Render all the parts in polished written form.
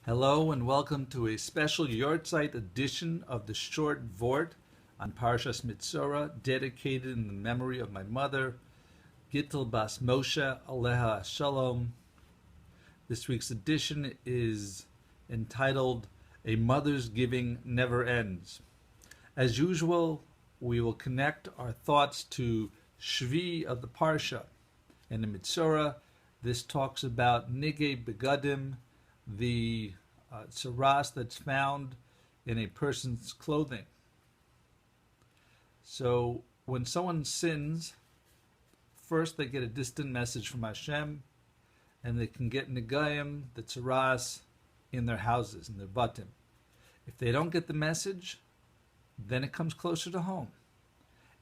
Hello and welcome to a special Yahrzeit edition of the short Vort on Parsha Metzora, dedicated in the memory of my mother, Gittel bas Mosh, Aleha Shalom. This week's edition is entitled A Mother's Giving Never Ends. As usual, we will connect our thoughts to Shevii of the Parsha. And in Metzora, this talks about Nigei Begadim, the tsaras that's found in a person's clothing. So when someone sins, first they get a distant message from Hashem, and they can get Nigayim, the tsaras, in their houses, in their batim. If they don't get the message, then it comes closer to home,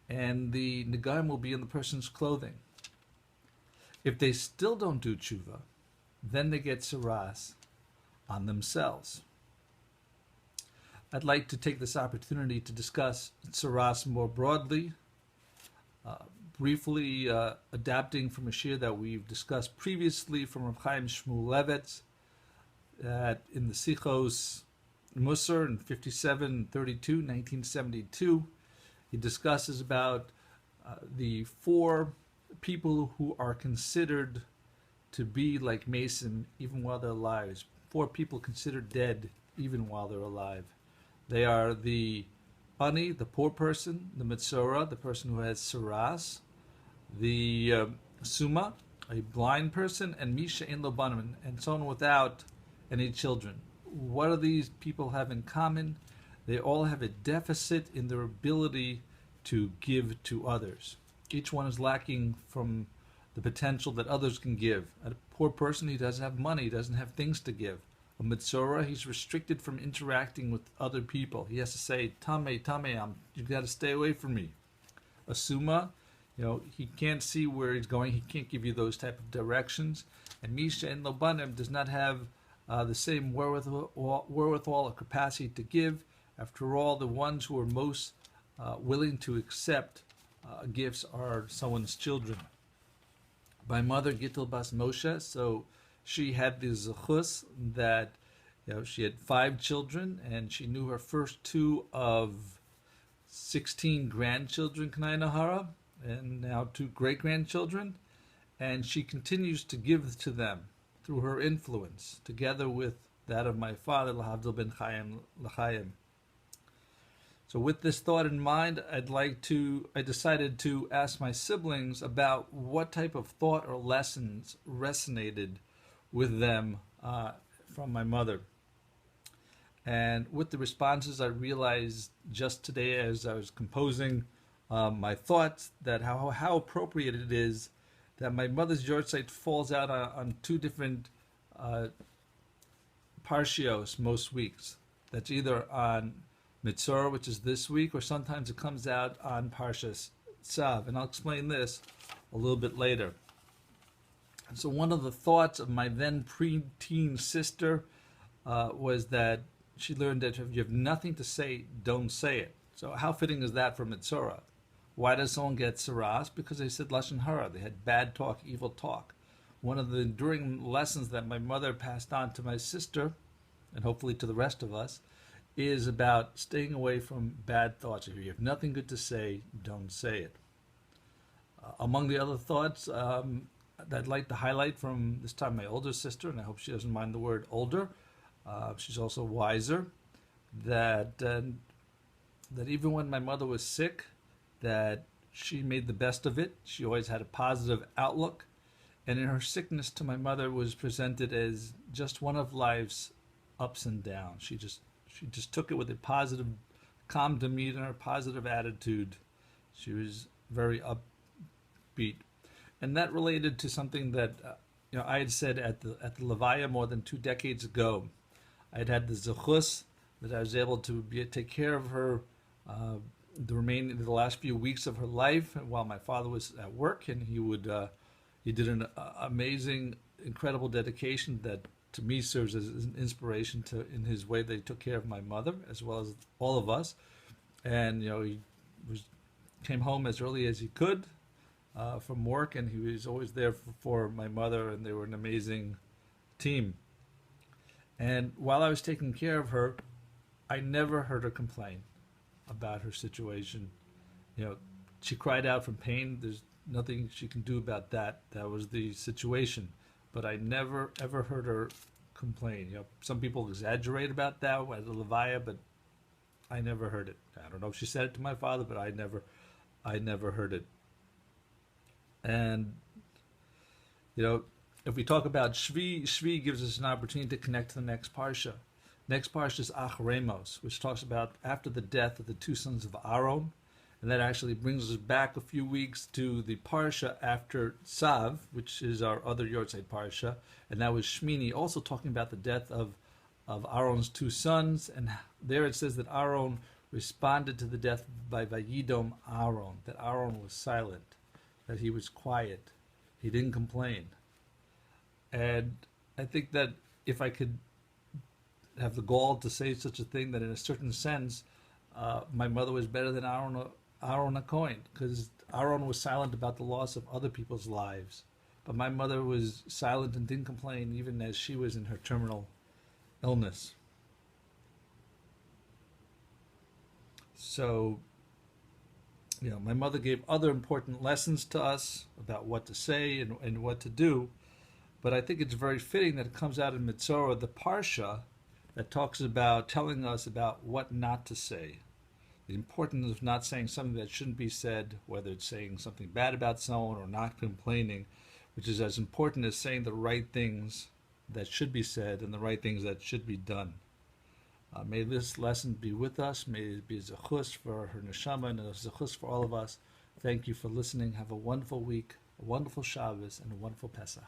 and the Nigayim will be in the person's clothing. If they still don't do tshuva, then they get tsaras on themselves. I'd like to take this opportunity to discuss tsaras more broadly, briefly adapting from a shir that we've discussed previously from Rav Chaim Shmulevitz in the Zechus Musar in 5732, 1972. He discusses about the four people who are considered to be like Mason even while they're alive. Four people considered dead even while they're alive. They are the ani, the poor person, the Metzorah, the person who has tsaras, the suma, a blind person, and misha ein lo banim, and someone without any children. What do these people have in common? They all have a deficit in their ability to give to others. Each one is lacking from the potential that others can give. A poor person, he doesn't have money, he doesn't have things to give. A Metzorah, he's restricted from interacting with other people. He has to say, Tame, you got to stay away from me. A Suma, he can't see where he's going, he can't give you those type of directions. And Misha and Lobanim does not have the same wherewithal or capacity to give. After all, the ones who are most willing to accept gifts are someone's children. My mother, Gittel bas Mosh, so she had the Zechus that she had 5 children, and she knew her first 2 of 16 grandchildren, Kanai Nahara, and now 2 great-grandchildren, and she continues to give to them through her influence, together with that of my father, Lahavdil ben Chaim L'Chaim. So with this thought in mind, I decided to ask my siblings about what type of thought or lessons resonated with them from my mother. And with the responses, I realized just today as I was composing my thoughts that how appropriate it is that my mother's Yahrzeit falls out on 2 different parshios most weeks. That's either on Metzora, which is this week, or sometimes it comes out on Parsha Tzav, and I'll explain this a little bit later. So one of the thoughts of my then pre-teen sister was that she learned that if you have nothing to say, don't say it. So how fitting is that for Metzora? Why does someone get tsaras? Because they said lashon hara. They had bad talk, evil talk. One of the enduring lessons that my mother passed on to my sister, and hopefully to the rest of us, is about staying away from bad thoughts. If you have nothing good to say, don't say it. Among the other thoughts that I'd like to highlight from this time my older sister, and I hope she doesn't mind the word older, she's also wiser, that even when my mother was sick, that she made the best of it. She always had a positive outlook, and in her sickness to my mother was presented as just one of life's ups and downs. She just took it with a positive, calm demeanor, positive attitude. She was very upbeat, and that related to something that I had said at the Levaya more than 2 decades ago. I had the Zechus that I was able to take care of her the last few weeks of her life while my father was at work, and he did an amazing, incredible dedication that to me serves as an inspiration in his way that he took care of my mother as well as all of us. And he came home as early as he could from work, and he was always there for my mother, and they were an amazing team. And while I was taking care of her, I never heard her complain about her situation. You know, she cried out from pain. There's nothing she can do about that. That was the situation. But I never ever heard her complain. You know, some people exaggerate about that at the Levaya, but I never heard it. I don't know if she said it to my father, but I never heard it. And you know, if we talk about Shevii, Shevii gives us an opportunity to connect to the next Parsha. Next Parsha is Achremos, which talks about after the death of the two sons of Aaron. And that actually brings us back a few weeks to the Parsha after Tzav, which is our other Yahrzeit Parsha. And that was Shmini, also talking about the death of Aaron's two sons. And there it says that Aaron responded to the death by Vayidom Aaron, that Aaron was silent, that he was quiet. He didn't complain. And I think that if I could have the gall to say such a thing, that in a certain sense, my mother was better than Aaron HaKohen, because Aaron was silent about the loss of other people's lives. But my mother was silent and didn't complain even as she was in her terminal illness. So, you know, my mother gave other important lessons to us about what to say and what to do. But I think it's very fitting that it comes out in Metzora, the Parsha, that talks about telling us about what not to say. The importance of not saying something that shouldn't be said, whether it's saying something bad about someone or not complaining, which is as important as saying the right things that should be said and the right things that should be done. May this lesson be with us. May it be a Zechus for her neshama and a Zechus for all of us. Thank you for listening. Have a wonderful week, a wonderful Shabbos, and a wonderful Pesach.